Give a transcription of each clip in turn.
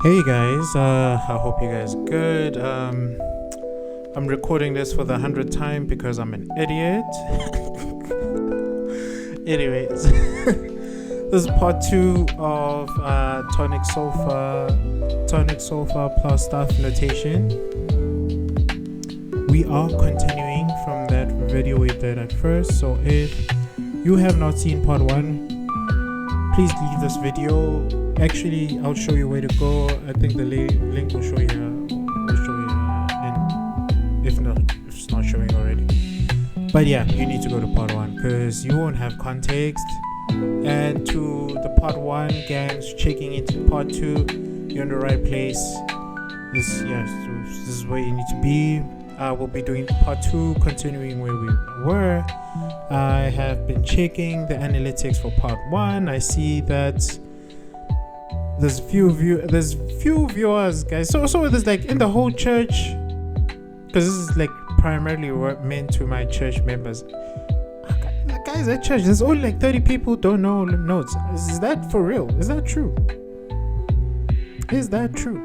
Hey guys, I hope you guys are good. I'm recording this for the 100th time because I'm an idiot. Anyways, this is part 2 of Tonic Sol-Fah plus staff notation. We are continuing from that video we did at first, so if you have not seen part 1, please leave this video. Actually, I'll show you where to go. I think the link will show you here. And if it's not showing already. But yeah, you need to go to part 1 because you won't have context. And to the part 1 gangs checking into part 2, you're in the right place. This is where you need to be. We'll be doing part 2, continuing where we were. I have been checking the analytics for part 1. I see that there's few viewers, guys. So there's like in the whole church, because this is like primarily meant to my church members. Guys, at church there's only like 30 people don't know notes. Is that for real? Is that true? Is that true?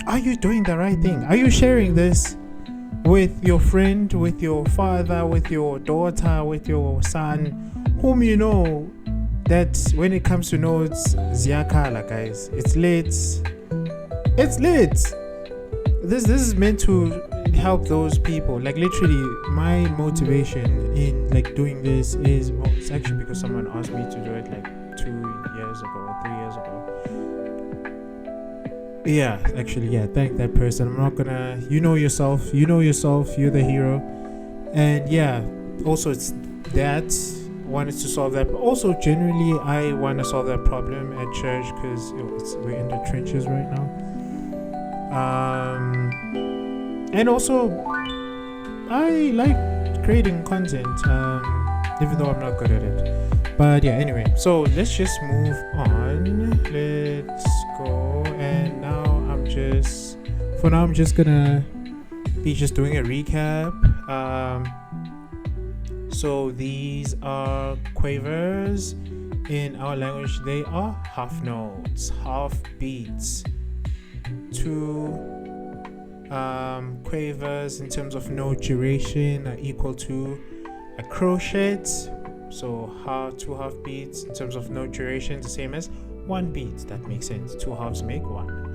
Are you doing the right thing? Are you sharing this with your friend, with your father, with your daughter, with your son, whom you know that when it comes to notes, ziyakhala, guys? It's lit. It's lit. This is meant to help those people. Like literally, my motivation in like doing this is, well, it's actually because someone asked me to do it like 2 years ago or 3 years ago. Yeah, actually, yeah, thank that person. I'm not gonna, you know yourself, you're the hero. And yeah, also it's that wanted to solve that, but also generally I want to solve that problem at church because we're in the trenches right now. And also I like creating content, even though I'm not good at it. But yeah, anyway, so let's just move on. Let's go. And now I'm just gonna be just doing a recap. So these are quavers. In our language, they are half notes, half beats. 2 quavers in terms of note duration are equal to a crochet. So 2 half beats in terms of note duration, the same as 1 beat. That makes sense. 2 halves make 1.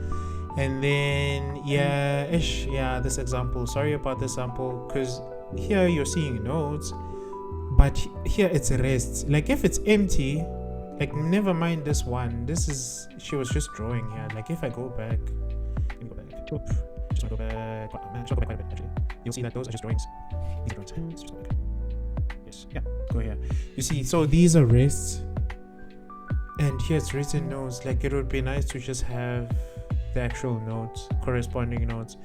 And then this example. Sorry about this example, because here you're seeing notes, but here it's rests. Like if it's empty, like never mind this one. She was just drawing here. Like if I go back, just go back quite a bit actually. You'll see that those are just drawings. These are drawings. Let's just go back. Yes, yeah, go here. You see, so these are rests, and here it's written notes. Like it would be nice to just have the actual notes, corresponding notes.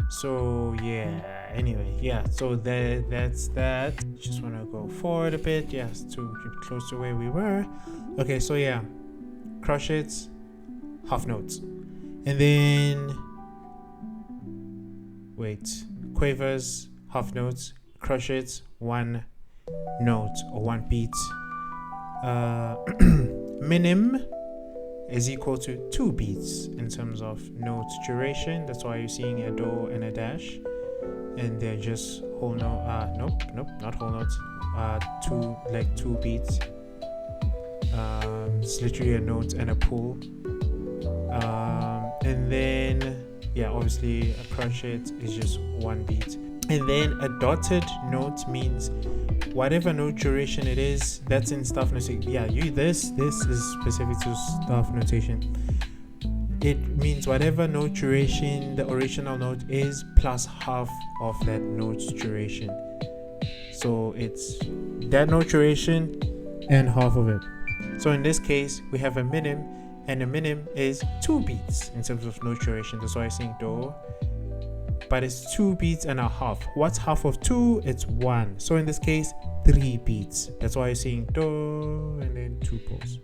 So yeah, anyway, yeah, so that's that. Just want to go forward a bit, yes, to get close to where we were. Okay, so yeah, crochets, half notes, and then quavers, half notes, crochets, 1 note or 1 beat. Minim is equal to 2 beats in terms of note duration. That's why you're seeing a do and a dash, and they're just whole note. Nope, not whole notes. 2 beats. It's literally a note and a pull. And then obviously a crochet is just 1 beat. And then a dotted note means whatever note duration it is, that's in staff notation. Yeah, this is specific to staff notation. It means whatever note duration the original note is plus half of that note's duration. So it's that note duration and half of it. So in this case, we have a minim, and a minim is 2 beats in terms of note duration. That's why I'm saying do. But it's 2 beats and a half. What's half of 2? It's 1. So in this case, 3 beats. That's why you're saying do and then 2 pulls.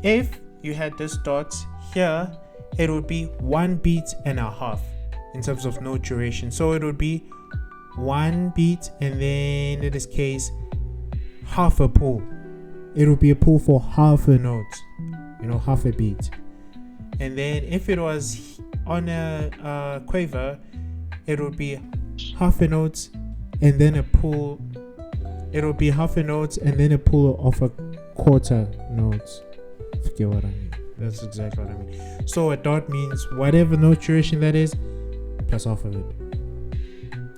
If you had this dot here, it would be 1 beat and a half in terms of note duration. So it would be 1 beat and then in this case, half a pull. It would be a pull for half a note, half a beat. And then if it was on a quaver, it would be half a note and then a pull. It would be half a note and then a pull of a quarter note. Forget what I mean. That's exactly what I mean. So a dot means whatever note duration that is, plus half of it.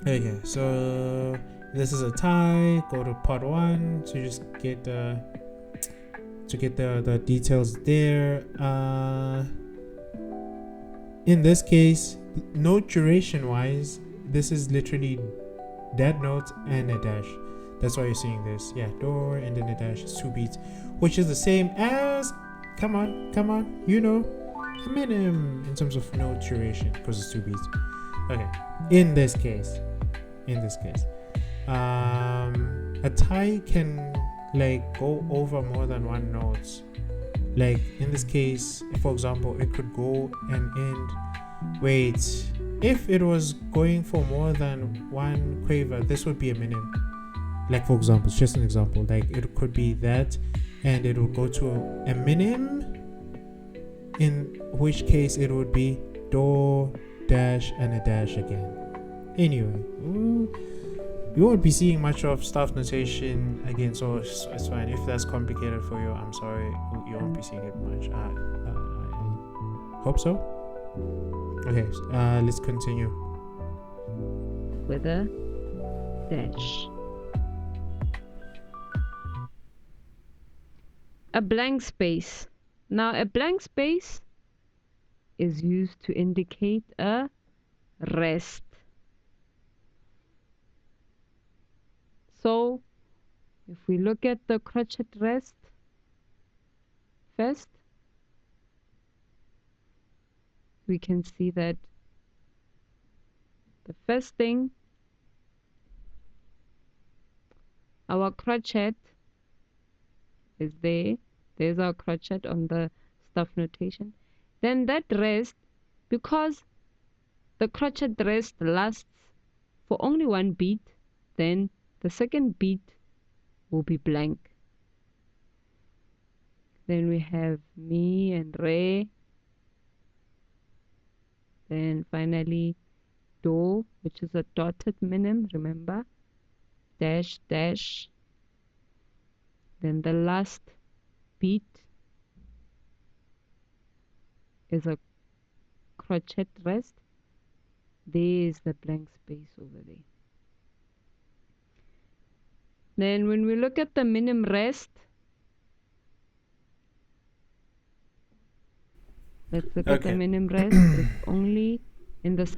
Okay, so this is a tie. Go to part 1 to just get the details there. In this case, note duration wise, this is literally that note and a dash. That's why you're seeing this. Yeah, do and then a dash is 2 beats, which is the same as, come on, you know, a minimum in terms of note duration because it's 2 beats. Okay, in this case, a tie can like go over more than one note. Like in this case, for example, it could go and end. Wait, if it was going for more than one quaver, this would be a minim. Like for example, it's just an example. Like it could be that, and it would go to a minim. In which case, it would be do, dash, and a dash again. Anyway, you won't be seeing much of staff notation again, so it's fine. If that's complicated for you, I'm sorry, you won't be seeing it much. I hope so. Okay, let's continue. With a dash. A blank space. Now a blank space is used to indicate a rest. So if we look at the crotchet rest first, we can see that the first thing, our crotchet is there. There's our crotchet on the staff notation. Then that rest, because the crotchet rest lasts for only 1 beat, then the second beat will be blank. Then we have mi and re. Then finally do, which is a dotted minim, remember? Dash, dash. Then the last beat is a crotchet rest. There is the blank space over there. Then when we look at the minim rest, let's look at the minim rest. It's only in the...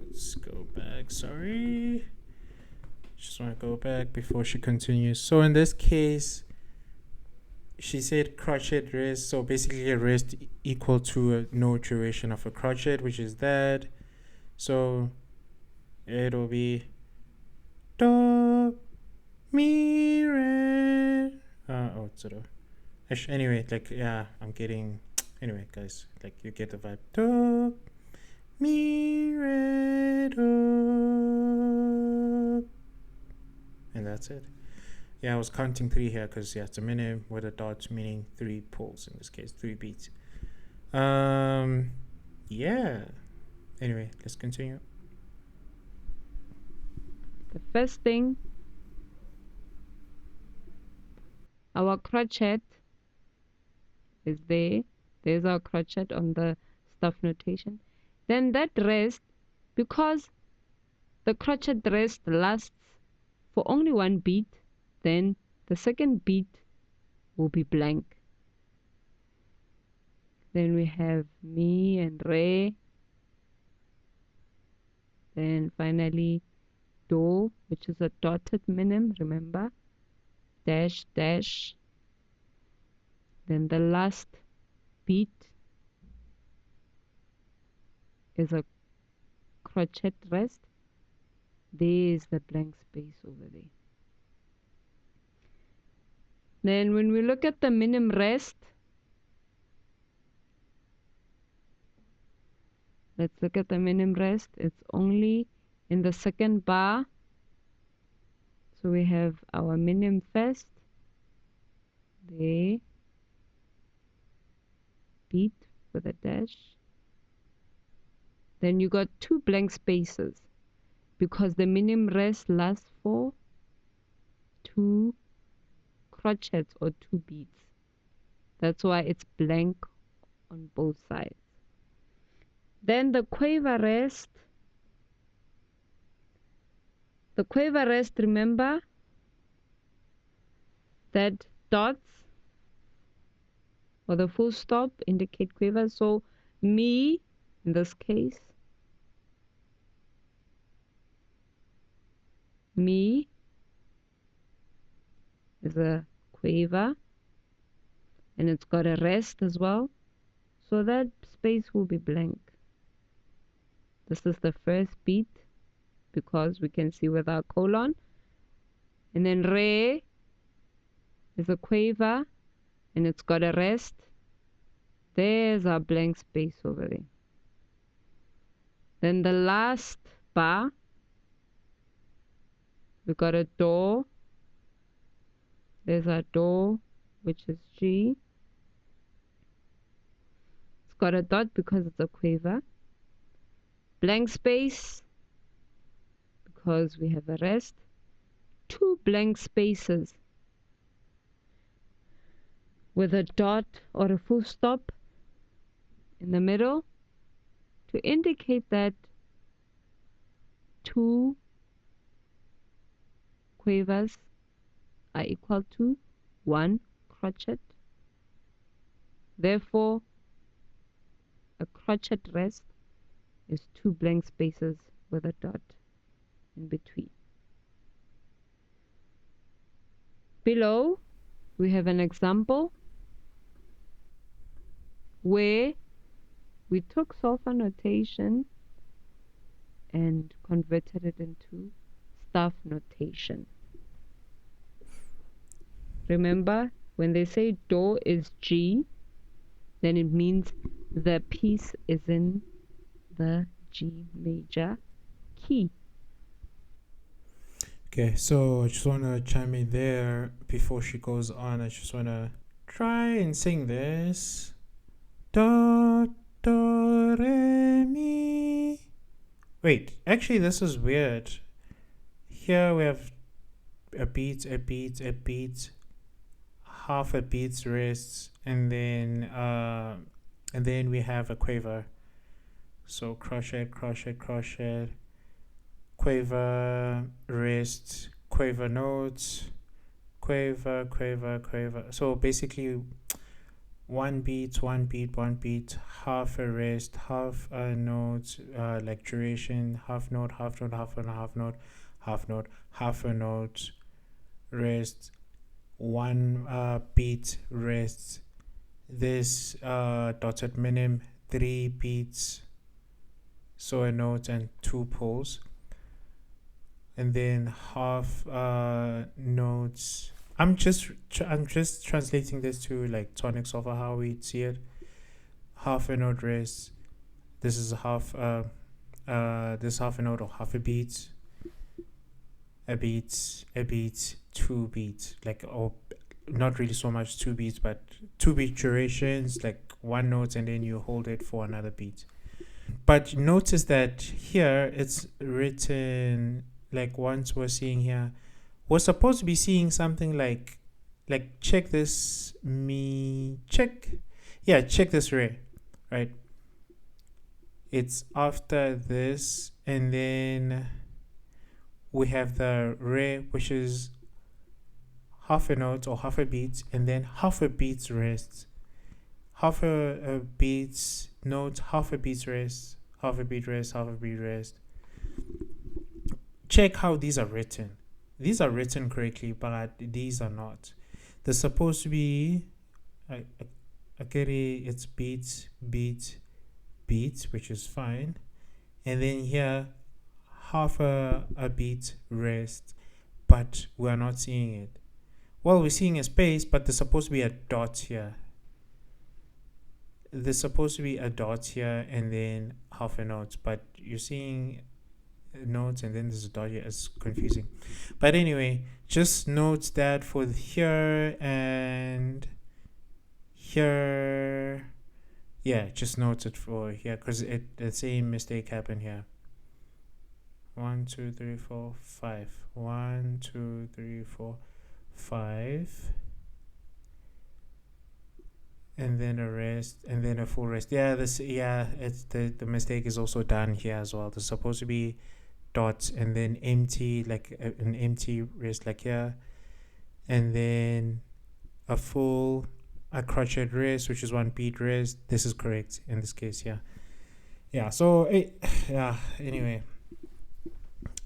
Let's go back, sorry. Just want to go back before she continues. So in this case, she said crotchet rest, so basically a rest equal to a no duration of a crotchet, which is that. So it'll be do, mi, re. Anyway, like, yeah, I'm getting. Anyway, guys, like, you get the vibe. Do, mi, re, do. And that's it. Yeah, I was counting 3 here because, yeah, it's a minim with a dot, meaning 3 pulls in this case, 3 beats. Yeah. Anyway, let's continue. The first thing, our crotchet is there. There's our crotchet on the staff notation. Then that rest, because the crotchet rest lasts for only 1 beat, then the second beat will be blank. Then we have mi and re. Then finally do, which is a dotted minim, remember? Dash, dash. Then the last beat is a crotchet rest. There is the blank space over there. Then when we look at the minim rest, let's look at the minim rest. It's only in the second bar. So we have our minim first, there, beat, with a dash. Then you got 2 blank spaces because the minim rest lasts for 2 crochets or 2 beats. That's why it's blank on both sides. Then the quiver rest. The quiver rest, remember that dots or the full stop indicate quiver. So me, in this case, me is a quiver and it's got a rest as well. So that space will be blank. This is the first beat because we can see with our colon. And then re is a quiver and it's got a rest. There's our blank space over there. Then the last bar, we got a do. There's our do, which is G. It's got a dot because it's a quiver. Blank space because we have a rest. 2 blank spaces with a dot or a full stop in the middle to indicate that 2 quavers are equal to 1 crochet. Therefore, a crochet rest is 2 blank spaces with a dot in between. Below, we have an example where we took Sol-Fah notation and converted it into staff notation. Remember, when they say do is G, then it means the piece is in the G major key. Okay, so I just want to chime in there before she goes on. I just want to try and sing this. Do, do, re, mi. Wait, actually, this is weird. Here we have a beat, a beat, a beat, half a beat's rest, and then we have a quiver. So crochet, crochet, crochet, quiver, rest, quiver notes, quiver, quiver, quiver. So basically, one beat, one beat, one beat, half a rest, half a note, like duration, half note, half note, half note, half note, half note, half a note, rest, one beat, rest. This dotted minim, 3 beats, so a note and 2 pulls, and then half notes. I'm just translating this to like Tonic Sol-Fah, how we see it. Half a note rest. This is half this half a note or half a beat, a beat, a beat, 2 beats, like, or not really so much 2 beats, but 2 beat durations, like 1 note and then you hold it for another beat. But notice that here it's written like, once we're seeing here, we're supposed to be seeing something like check this, check this re, right? It's after this, and then we have the re, which is half a note or half a beat, and then half a beat's rest, half a beat's note, half a beat's rest, half a beat rest, half a beat rest. Check how these are written. These are written correctly, but these are not. They're supposed to be it's beat, beat, beat, which is fine, and then here half a beat rest, but we're not seeing it. Well, we're seeing a space, but there's supposed to be a dot here. There's supposed to be a dot here and then half a note, but you're seeing notes and then there's a dot here. It's confusing, but anyway, just note that for here and here Yeah, just note it for here because the same mistake happened here. 1, 2, 3, 4, 5. 1, 2, 3, 4, 5. And then a rest, and then a full rest. Yeah, it's the mistake is also done here as well. There's supposed to be dots and then empty, like an empty rest, like here, and then a full a crotchet rest, which is 1 beat rest. This is correct in this case. Yeah. So yeah. Anyway,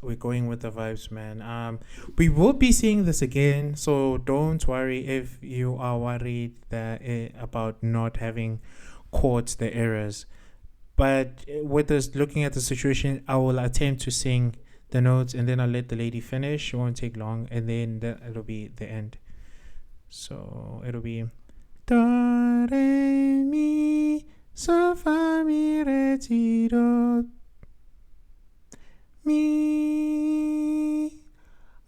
we're going with the vibes, man. We will be seeing this again, so don't worry if you are worried that about not having caught the errors. But with us looking at the situation, I will attempt to sing the notes and then I'll let the lady finish. It won't take long, and then it'll be the end. So it'll be do re mi so fa mi re ti do me.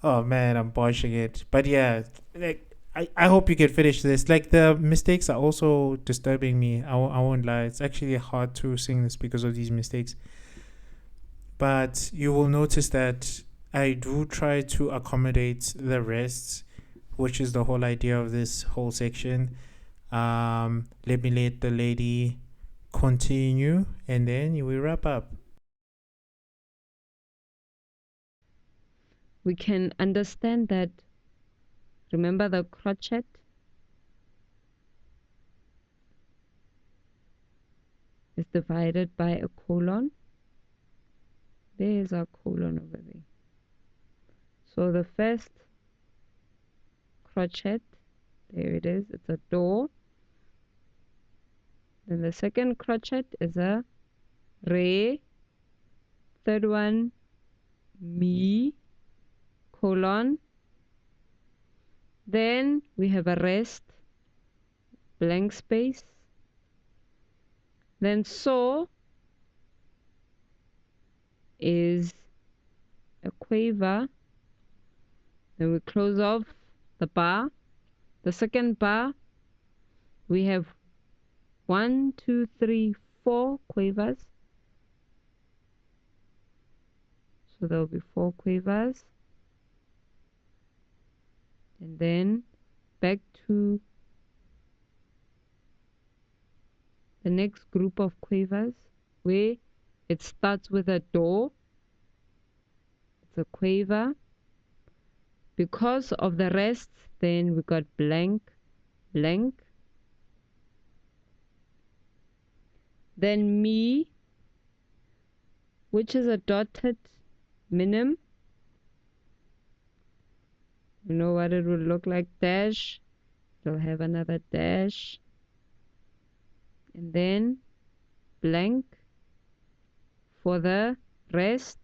Oh man, I'm botching it. But yeah, like I hope you can finish this. Like the mistakes are also disturbing me. I won't lie. It's actually hard to sing this because of these mistakes. But you will notice that I do try to accommodate the rests, which is the whole idea of this whole section. Let me let the lady continue and then we wrap up. We can understand that. Remember the crotchet? Is divided by a colon. There's our colon over there. So the first crotchet, there it is, it's a do. Then the second crotchet is a re. Third one, mi, colon. Then we have a rest, blank space. Then so is a quaver. Then we close off the bar. The second bar, we have 1, 2, 3, 4 quavers. So there will be 4 quavers. And then back to the next group of quavers where it starts with a do. It's a quaver. Because of the rests, then we got blank, blank. Then mi, which is a dotted minim. You know what it would look like? Dash. It'll have another dash. And then blank for the rest.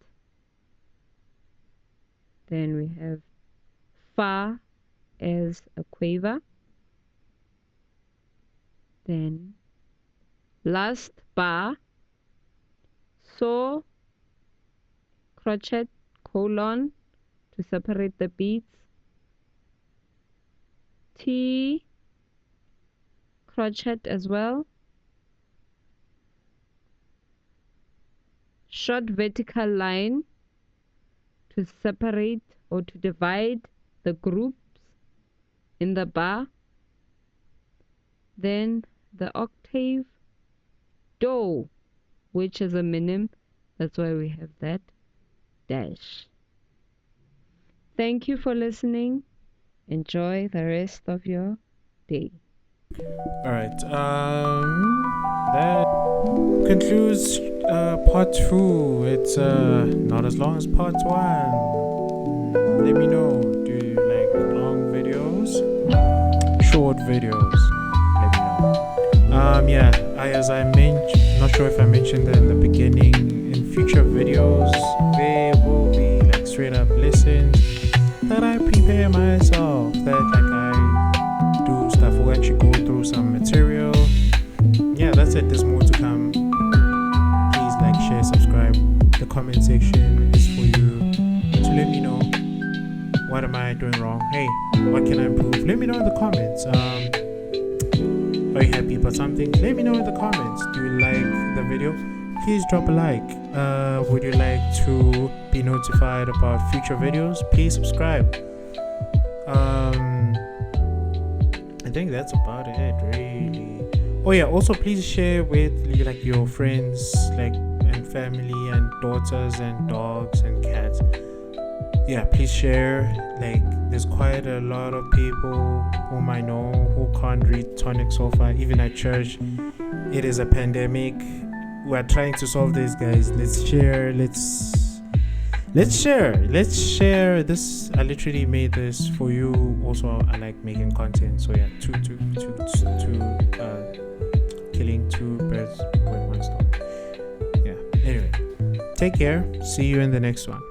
Then we have fa as a quaver. Then last bar, so crotchet colon to separate the beats, T crotchet as well, short vertical line to separate or to divide the groups in the bar, then the octave do, which is a minim, that's why we have that dash. Thank you for listening. Enjoy the rest of your day. All right. That concludes part 2. It's not as long as part 1. Let me know. Do you like long videos? Short videos? Let me know. Yeah. As I mentioned, not sure if I mentioned that in the beginning. In future videos, there will be like straight up lessons that I prepare myself. That like I do stuff. We'll actually go through some material. Yeah, that's it. There's more to come. Please like, share, subscribe. The comment section is for you to let me know what am I doing wrong. Hey, what can I improve? Let me know in the comments. Are you happy about something, let me know in the comments. Do you like the video? Please drop a like. Would you like to be notified about future videos? Please subscribe. I think that's about it, really. Oh yeah, also please share with like your friends, like, and family and daughters and dogs and cats. Yeah, please share. Like, there's quite a lot of people whom I know who can't read Tonic Sol-Fah, even at church. It is a pandemic. We're trying to solve this, guys. Let's share. Let's share this. I literally made this for you. Also, I like making content. So yeah, killing two birds with one stone. Yeah. Anyway, take care. See you in the next one.